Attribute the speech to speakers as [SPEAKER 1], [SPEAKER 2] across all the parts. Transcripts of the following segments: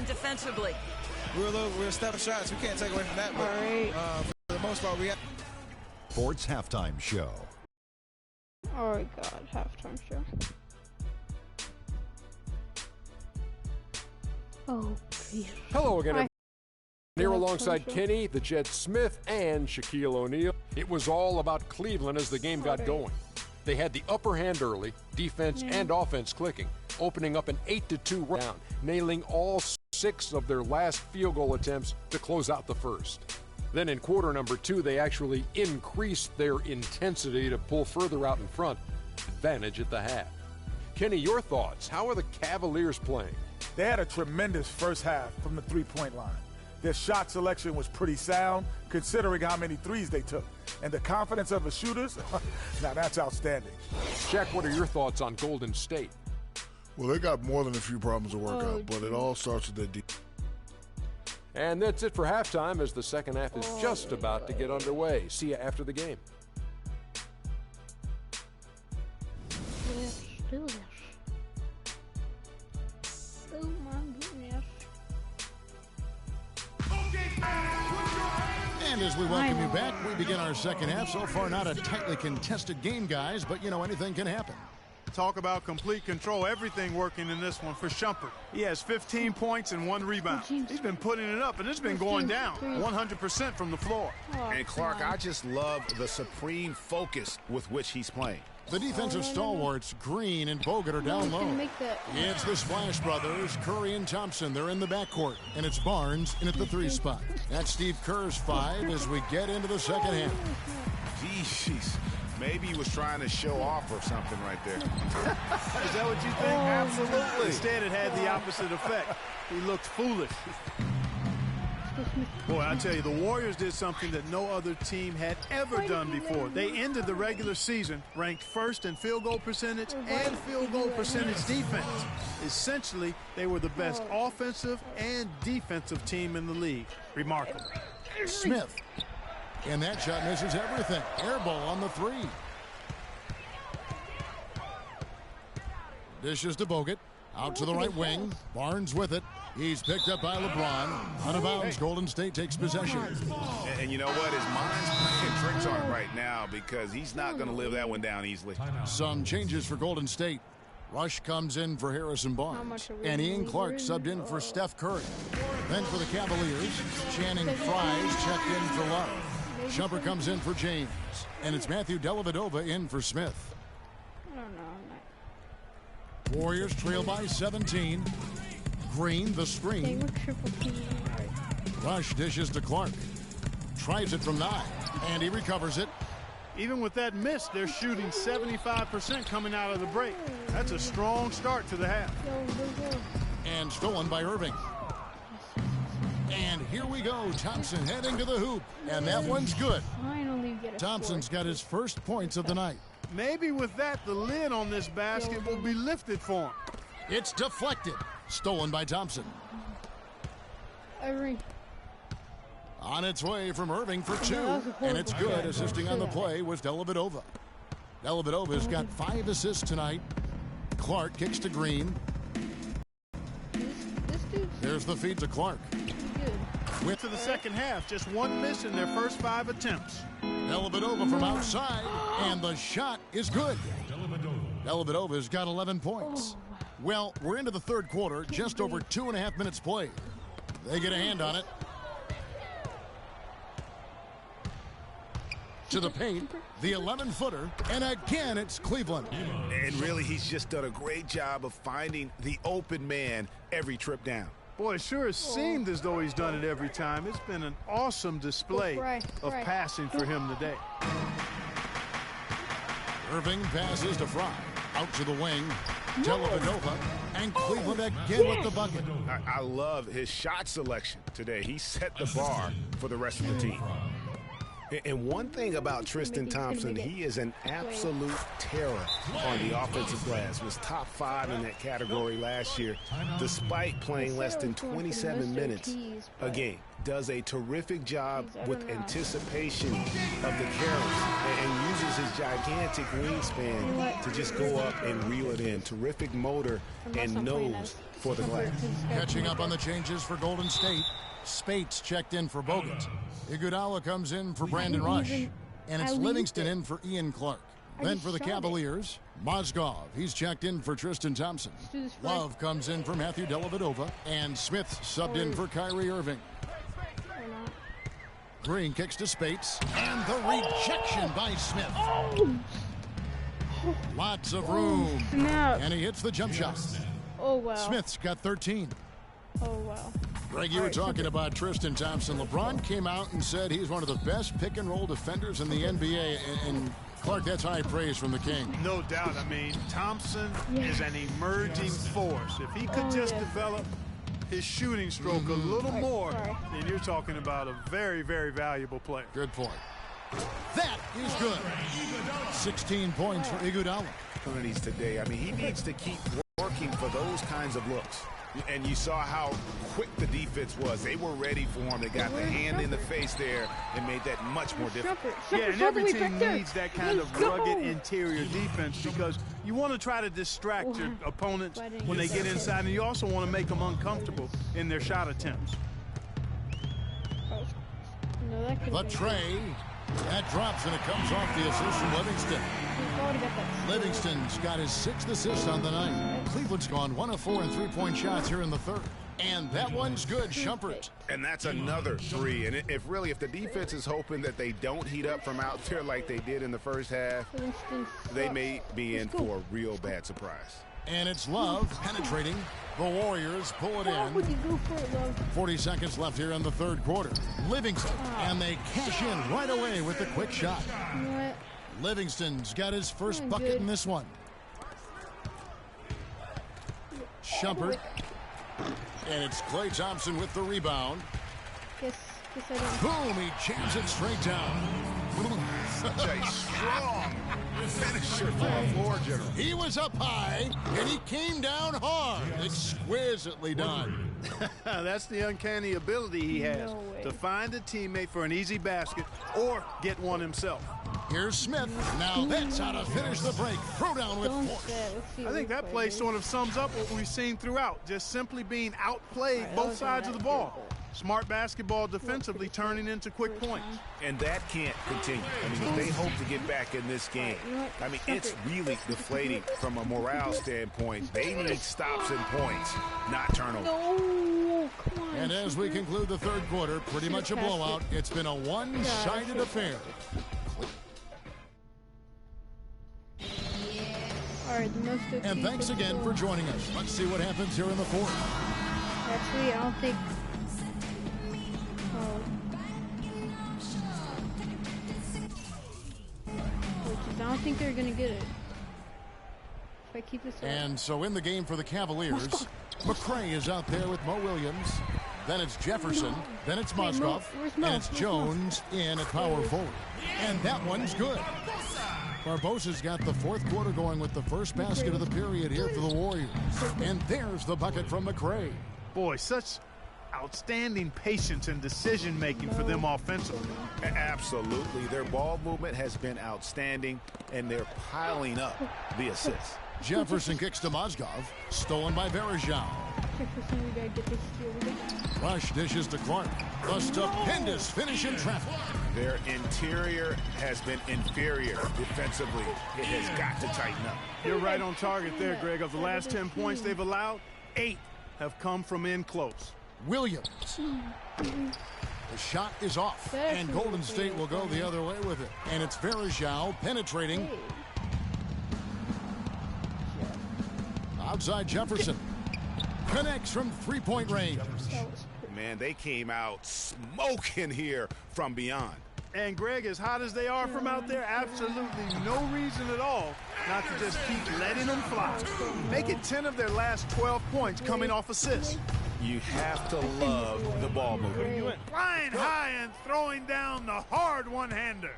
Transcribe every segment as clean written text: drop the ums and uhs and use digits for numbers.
[SPEAKER 1] defensively.
[SPEAKER 2] We're stepping shots. We can't take away from that. But for the most part, we have.
[SPEAKER 3] Sports Halftime Show.
[SPEAKER 4] Oh my God, halftime show. Oh, please.
[SPEAKER 5] Hello again. Here alongside Kenny, the Jet Smith, and Shaquille O'Neal. It was all about Cleveland as the game got going. They had the upper hand early, defense and offense clicking, opening up an 8-2 round, nailing all 6 of their last field goal attempts to close out the first. Then in quarter number 2, they actually increased their intensity to pull further out in front, advantage at the half. Kenny, your thoughts? How are the Cavaliers playing?
[SPEAKER 6] They had a tremendous first half from the three-point line. Their shot selection was pretty sound, considering how many threes they took. And the confidence of the shooters, now that's outstanding.
[SPEAKER 5] Shaq, what are your thoughts on Golden State?
[SPEAKER 7] Well, they got more than a few problems to work out, but it all starts with their defense.
[SPEAKER 5] And that's it for halftime as the second half is just about to get underway. See you after the game.
[SPEAKER 4] Let's do this. Oh my goodness.
[SPEAKER 8] And as we welcome you back, we begin our second half. So far, not a tightly contested game, guys, but, you know, anything can happen.
[SPEAKER 9] Talk about complete control. Everything working in this one for Shumpert. He has 15 points and 1 rebound. He's been putting it up, and it's been going down 100% from the floor.
[SPEAKER 10] And, Clark, I just love the supreme focus with which he's playing.
[SPEAKER 8] The defensive stalwarts, Green and Bogut, are down low. It's the Splash Brothers, Curry and Thompson. They're in the backcourt, and it's Barnes in at the 3 spot. That's Steve Kerr's 5 as we get into the second half.
[SPEAKER 10] Jeez, maybe he was trying to show off or something right there.
[SPEAKER 9] Is that what you think? Absolutely. Instead, it had the opposite effect. He looked foolish. Boy, I tell you, the Warriors did something that no other team had ever done before. They ended the regular season ranked first in field goal percentage and field goal percentage defense. Essentially, they were the best offensive and defensive team in the league. Remarkable.
[SPEAKER 8] Smith. And that shot misses everything. Air ball on the 3. Dishes to Bogut. Out to the right wing. Barnes with it. He's picked up by LeBron. Out of bounds, Golden State takes possession.
[SPEAKER 10] And you know what? His mind's playing tricks on him right now because he's not going to live that one down easily.
[SPEAKER 8] Some changes for Golden State. Rush comes in for Harrison Barnes. And Ian Clark subbed in for Steph Curry. Then for the Cavaliers, Channing Frye's checked in for Love. Shumpert comes in for James. And it's Matthew Dellavedova in for Smith.
[SPEAKER 4] I don't know.
[SPEAKER 8] Warriors trail by 17. Green, the screen. Rush dishes to Clark. Tries it from 9, and he recovers it.
[SPEAKER 9] Even with that miss, they're shooting 75% coming out of the break. That's a strong start to the half.
[SPEAKER 8] And stolen by Irving. And here we go. Thompson heading to the hoop, and that one's good. Thompson's got his first points of the night.
[SPEAKER 9] Maybe with that, the lid on this basket will be lifted for him.
[SPEAKER 8] It's deflected. Stolen by Thompson.
[SPEAKER 4] Irving.
[SPEAKER 8] On its way from Irving for 2. And it's good. Assisting on the play was Dellavedova. Dellavedova's got 5 assists tonight. Clark kicks to Green. There's the feed to Clark.
[SPEAKER 9] Went to the second half. Just 1 miss in their first 5 attempts.
[SPEAKER 8] Dellavedova from outside. And the shot is good. Dellavedova's got 11 points. Well, we're into the third quarter, just over 2.5 minutes played. They get a hand on it. To the paint, the 11-footer, and again it's Cleveland.
[SPEAKER 10] And really, he's just done a great job of finding the open man every trip down.
[SPEAKER 9] Boy, it sure has seemed as though he's done it every time. It's been an awesome display of passing for him today.
[SPEAKER 8] Irving passes to Fry. Out to the wing. Dellavedova, and Cleveland again with the bucket.
[SPEAKER 10] I love his shot selection today. He set the bar for the rest of the team. And one thing about Tristan Thompson, he is an absolute terror on the offensive glass. Was top 5 in that category last year, despite playing less than 27 minutes a game. Does a terrific job with anticipation of the carries and uses his gigantic wingspan to just go up and reel it in. Terrific motor and knows for the Glass.
[SPEAKER 8] Catching up on the changes for Golden State. Spates checked in for Bogut. Iguodala comes in for Brandon Rush. And it's Livingston in for Ian Clark. Then for the Cavaliers, Mozgov. He's checked in for Tristan Thompson. Love comes in for Matthew Dellavedova. And Smith subbed in for Kyrie Irving. Green kicks to Spates. And the rejection by Smith. Lots of room. And he hits the jump shot.
[SPEAKER 4] Oh, wow.
[SPEAKER 8] Smith's got 13.
[SPEAKER 4] Oh, wow.
[SPEAKER 8] Greg, you were talking about Tristan Thompson. LeBron came out and said he's one of the best pick-and-roll defenders in the NBA. And Clark, that's high praise from the King.
[SPEAKER 9] No doubt. I mean, Thompson is an emerging force. If he could just develop his shooting stroke a little more, then you're talking about a very, very valuable player.
[SPEAKER 8] Good point. That is good. 16 points for Iguodala.
[SPEAKER 10] Opportunities today. I mean, he needs to keep working for those kinds of looks. And you saw how quick the defense was. They were ready for him. They got the hand in the face there and made that much more difficult.
[SPEAKER 9] Yeah, and every team needs that kind of rugged interior defense because you want to try to distract your opponents when they get inside, and you also want to make them uncomfortable in their shot attempts.
[SPEAKER 8] But Trey, that drops and it comes off the assist from Livingston. Livingston's got his 6th assist on the night. Cleveland's gone 1 of 4 in three-point shots here in the third. And that one's good, Shumpert.
[SPEAKER 10] And that's another 3. And if the defense is hoping that they don't heat up from out there like they did in the first half, they may be in for a real bad surprise.
[SPEAKER 8] And it's Love penetrating. The Warriors pull it in. 40 seconds left here in the third quarter. Livingston, and they cash in right away with a quick shot. Livingston's got his first bucket in this one. Shumpert. And it's Klay Thompson with the rebound. Boom, he jams it straight down.
[SPEAKER 10] Such a strong finisher for a floor general.
[SPEAKER 8] He was up high, and he came down hard. Exquisitely done.
[SPEAKER 9] That's the uncanny ability he has to find a teammate for an easy basket or get one himself.
[SPEAKER 8] Here's Smith. Now that's how to finish the break. Throw down with force.
[SPEAKER 9] I think that play sort of sums up what we've seen throughout. Just simply being outplayed both sides of the ball. Smart basketball defensively turning into quick points.
[SPEAKER 10] And that can't continue. I mean, if they hope to get back in this game, I mean, it's really deflating from a morale standpoint. They need stops and points, not turnovers.
[SPEAKER 4] No, come on.
[SPEAKER 8] And as we conclude the third quarter, pretty much a blowout. It's been a one-sided affair. And thanks again for joining us. Let's see what happens here in the fourth.
[SPEAKER 4] Actually, I don't think... I don't think they're going to get it. If I keep this up.
[SPEAKER 8] And so in the game for the Cavaliers, McCray is out there with Mo Williams. Then it's Jefferson. Then it's Mozgov. And it's Jones in at power forward. And that one's good. Barbosa's got the fourth quarter going with the first basket of the period here for the Warriors. And there's the bucket from McCray.
[SPEAKER 9] Boy, such outstanding patience and decision-making for them offensively.
[SPEAKER 10] Absolutely. Their ball movement has been outstanding, and they're piling up the assists.
[SPEAKER 8] Jefferson kicks to Mozgov. Stolen by Varejao. Rush dishes to Clark. The stupendous finish in traffic.
[SPEAKER 10] Their interior has been inferior defensively. It has got to tighten up.
[SPEAKER 9] You're right on target there, Greg. Of the last 10 points they've allowed, 8 have come from in close.
[SPEAKER 8] Williams. The shot is off, and Golden State will go the other way with it. And it's Varejao penetrating. Outside Jefferson. Connects from three-point range.
[SPEAKER 10] Man, they came out smoking here from beyond.
[SPEAKER 9] And Greg, as hot as they are from out there, absolutely no reason at all not to just keep letting them fly. Make it 10 of their last 12 points coming off assists.
[SPEAKER 10] You have to love the ball movement.
[SPEAKER 9] Flying high and throwing down the hard one-hander.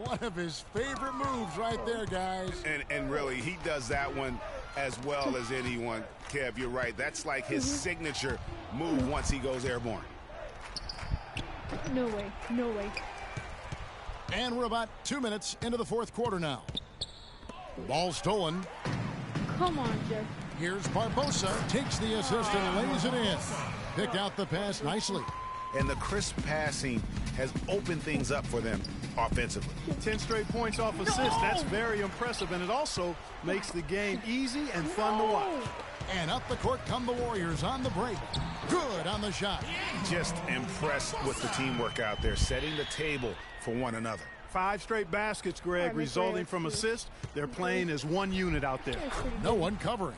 [SPEAKER 8] One of his favorite moves right there, guys.
[SPEAKER 10] And really, he does that one as well as anyone. Kev, you're right. That's like his signature move once he goes airborne.
[SPEAKER 4] No way. No way.
[SPEAKER 8] And we're about 2 minutes into the fourth quarter now. Ball stolen.
[SPEAKER 4] Come on, Jeff.
[SPEAKER 8] Here's Barbosa, takes the assist and lays it in. Picked out the pass nicely.
[SPEAKER 10] And the crisp passing has opened things up for them offensively.
[SPEAKER 9] 10 straight points off assists. That's very impressive, and it also makes the game easy and fun to watch.
[SPEAKER 8] And up the court come the Warriors on the break. Good on the shot.
[SPEAKER 10] Just impressed with the teamwork out there, setting the table for one another.
[SPEAKER 9] 5 straight baskets, Greg, resulting from assists. They're playing as one unit out there.
[SPEAKER 8] No one covering.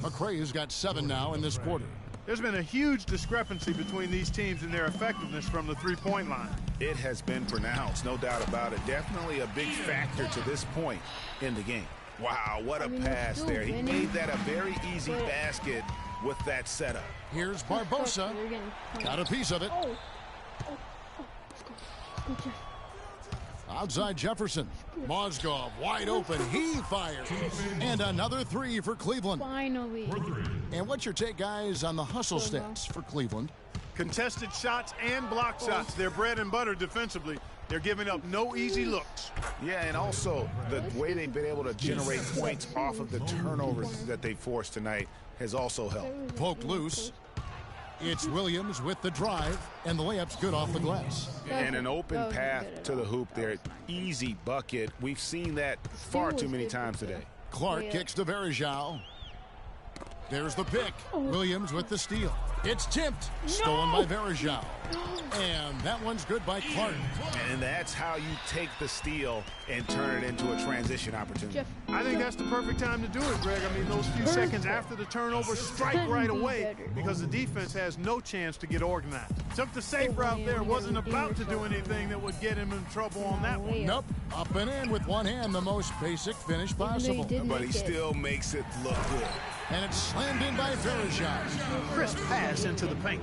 [SPEAKER 8] McRae has got 7 now in this quarter.
[SPEAKER 9] There's been a huge discrepancy between these teams and their effectiveness from the three-point line.
[SPEAKER 10] It has been pronounced, no doubt about it. Definitely a big factor to this point in the game. Wow, what a pass there. He made that a very easy basket with that setup.
[SPEAKER 8] Here's Barbosa. Got a piece of it. Outside Jefferson. Mozgov wide open. He fires. And another 3 for Cleveland.
[SPEAKER 4] Finally.
[SPEAKER 8] And what's your take, guys, on the hustle stats for Cleveland?
[SPEAKER 9] Contested shots and block shots. They're bread and butter defensively. They're giving up no easy looks.
[SPEAKER 10] Yeah, and also the way they've been able to generate points off of the turnovers that they forced tonight has also helped.
[SPEAKER 8] Poked loose. It's Williams with the drive, and the layup's good off the glass.
[SPEAKER 10] And an open path to the hoop there. Easy bucket. We've seen that far too many times today.
[SPEAKER 8] Clark kicks to Verjao. There's the pick. Williams with the steal. It's tipped. Stolen by Verjao. And that one's good by Clark.
[SPEAKER 10] And that's how you take the steal and turn it into a transition opportunity.
[SPEAKER 9] I think that's the perfect time to do it, Greg. I mean, those few seconds after the turnover, strike right away because the defense has no chance to get organized. Took the safe route there. Wasn't about to do anything that would get him in trouble on that one.
[SPEAKER 8] Nope. Up and in with one hand, the most basic finish possible.
[SPEAKER 10] But he still makes it look good.
[SPEAKER 8] And it's slammed in by Verjao.
[SPEAKER 9] Crisp pass into the paint.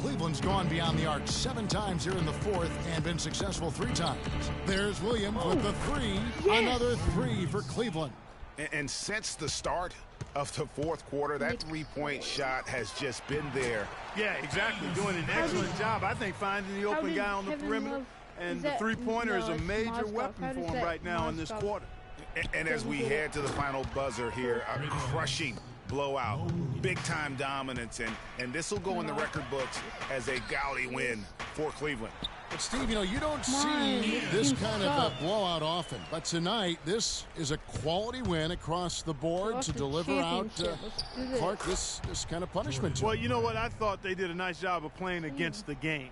[SPEAKER 8] Cleveland's gone beyond the arc 7 times here in the fourth and been successful 3 times. There's Williams with the 3. Another 3 for Cleveland.
[SPEAKER 10] And since the start of the fourth quarter, that 3-point shot has just been there.
[SPEAKER 9] Yeah, exactly. Doing an excellent job, I think, finding the open guy on the perimeter. And the three-pointer is a major weapon for him right now in this quarter.
[SPEAKER 10] And as we head to the final buzzer here, a crushing blowout, big-time dominance, and this will go in the record books as a gaudy win for Cleveland.
[SPEAKER 8] But, Steve, you don't see this kind of a blowout often. But tonight, this is a quality win across the board to deliver out Clark this kind of punishment.
[SPEAKER 9] Well, you know what? I thought they did a nice job of playing against the game.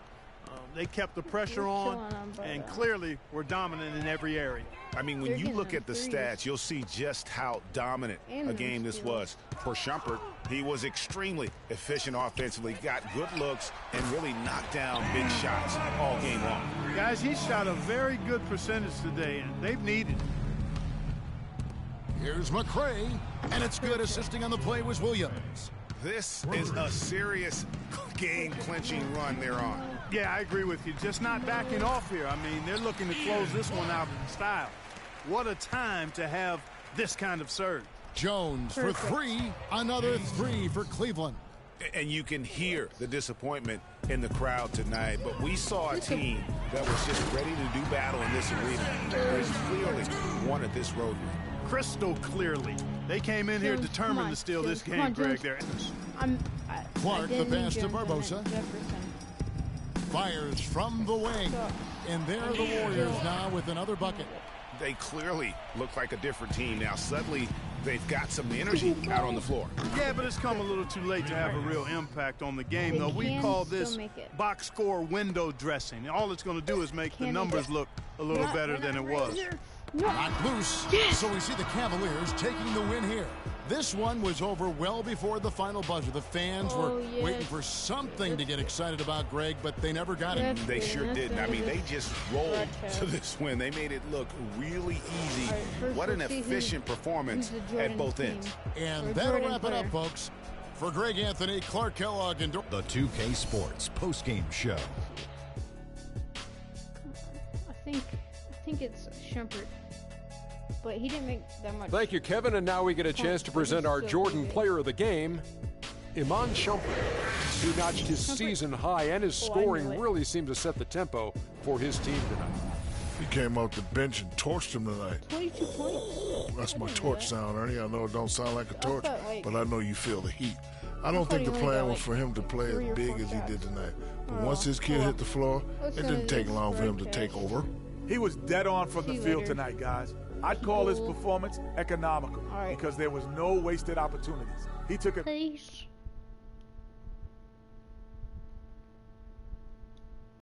[SPEAKER 9] They kept the pressure on and clearly were dominant in every area.
[SPEAKER 10] I mean, when you look at the stats, you'll see just how dominant a game this was. For Shumpert, he was extremely efficient offensively, got good looks, and really knocked down big shots all game long.
[SPEAKER 9] Guys, he shot a very good percentage today, and they've needed it.
[SPEAKER 8] Here's McRae, and it's good. Assisting on the play was Williams.
[SPEAKER 10] This is a serious game-clinching run they're on.
[SPEAKER 9] Yeah, I agree with you. Just not backing off here. I mean, they're looking to close this one out in style. What a time to have this kind of surge.
[SPEAKER 8] Jones for 3. Another 3 for Cleveland.
[SPEAKER 10] And you can hear the disappointment in the crowd tonight. But we saw a team that was just ready to do battle in this arena. They clearly wanted this road win.
[SPEAKER 9] Crystal clearly. They came in here determined to steal this game, Greg.
[SPEAKER 8] Clark, the pass to Barbosa. Fires from the wing. And there are the Warriors now with another bucket.
[SPEAKER 10] They clearly look like a different team now. Suddenly, they've got some energy out on the floor.
[SPEAKER 9] Yeah, but it's come a little too late to have a real impact on the game, though. We call this box score window dressing. All it's going to do is make the numbers look a little better than it was.
[SPEAKER 8] Knocked loose. So we see the Cavaliers taking the win here. This one was over well before the final buzzer. The fans were waiting for something to get excited about, Greg, but they never got it.
[SPEAKER 10] They sure didn't. I mean, they just rolled to this win. They made it look really easy. What an efficient performance at both ends.
[SPEAKER 8] And that'll wrap it up, folks. For Greg Anthony, Clark Kellogg, and
[SPEAKER 3] the 2K Sports postgame show.
[SPEAKER 4] I think it's Shumpert. But he didn't make that much.
[SPEAKER 5] Thank you, Kevin. And now we get a chance to present our Jordan Player of the Game, Iman Shumpert, who notched his season high, and his scoring really seemed to set the tempo for his team tonight.
[SPEAKER 7] He came off the bench and torched him tonight.
[SPEAKER 4] 22 points.
[SPEAKER 7] That's my torch sound, Ernie. I know it don't sound like a torch,
[SPEAKER 4] like,
[SPEAKER 7] but I know you feel the heat. I don't think the plan was for him to play as big as he did tonight. But once his kid hit the floor, it didn't take long for him to take over.
[SPEAKER 6] He was dead on from the field tonight, guys. I'd call his performance economical because there was no wasted opportunities. He took it.
[SPEAKER 4] Peace.